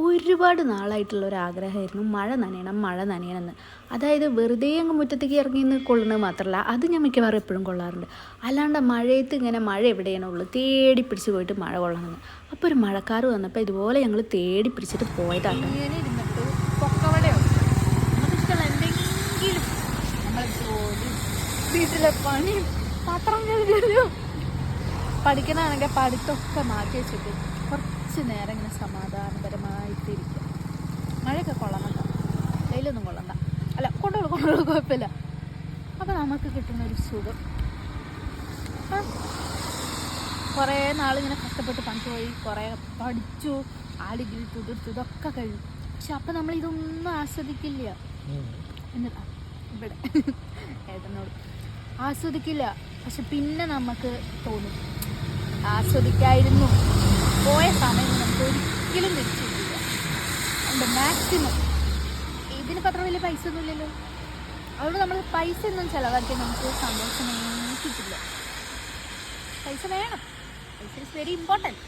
ഒരുപാട് നാളായിട്ടുള്ള ഒരു ആഗ്രഹമായിരുന്നു മഴ നനയണം മഴ നനയണമെന്ന്. അതായത് വെറുതെ അങ്ങ് മുറ്റത്തേക്ക് ഇറങ്ങി നിന്ന് കൊള്ളുന്നത് മാത്രമല്ല, അത് ഞാൻ മിക്കവാറും എപ്പോഴും കൊള്ളാറുണ്ട്. അല്ലാണ്ട് മഴയത്ത് ഇങ്ങനെ മഴ എവിടെയാണോ ഉള്ളൂ തേടി പിടിച്ച് പോയിട്ട് മഴ കൊള്ളണമെന്ന്. അപ്പോൾ ഒരു മഴക്കാറ് വന്നപ്പോൾ ഇതുപോലെ ഞങ്ങൾ തേടി പിടിച്ചിട്ട് പോയതാണ്. ഇങ്ങനെ ഇരുന്നിട്ട് പൊക്കവടയോ നമുക്കിഷ്ടമുള്ള എന്തെങ്കിലും നമ്മൾ ജോലി വീട്ടിലെ പണിയും പാത്രം കഴുകലും പഠിക്കണമെങ്കിൽ പഠിത്തമൊക്കെ മാറ്റി വെച്ചിട്ട് കുറച്ച് നേരം ഇങ്ങനെ സമാധാനപരമായിട്ടിരിക്കുക. മഴയൊക്കെ കൊള്ളണ്ട, വെയിലൊന്നും കൊള്ളണ്ട, അല്ല കൊണ്ടുള്ളൂ കുഴപ്പമില്ല. അപ്പോൾ നമുക്ക് കിട്ടുന്ന ഒരു സുഖം. കുറേ നാളിങ്ങനെ കഷ്ടപ്പെട്ട് പണിക്ക് പോയി, കുറേ പഠിച്ചു, ആ ഡിഗ്രി തുതിർത്തു, ഇതൊക്കെ കഴിഞ്ഞു. പക്ഷെ അപ്പം നമ്മൾ ഇതൊന്നും ആസ്വദിക്കില്ല. എന്നിട്ടാ ഇവിടെ ഏട്ടനോട് ആസ്വദിക്കില്ല. പക്ഷെ പിന്നെ നമുക്ക് തോന്നും ആസ്വദിക്കായിരുന്നു. പോയ സമയം നമുക്ക് ഒരിക്കലും തിരിച്ചു കിട്ടില്ല. അതുകൊണ്ട് മാക്സിമം ഇതിന് അത്ര വലിയ പൈസ ഒന്നും ഇല്ലല്ലോ. അതുകൊണ്ട് നമ്മൾ പൈസ ഒന്നും ചിലവാക്കി നമുക്ക് സന്തോഷമേ കിട്ടില്ല. പൈസ വേണം, പൈസ ഇസ് വെരി ഇമ്പോർട്ടൻറ്റ്.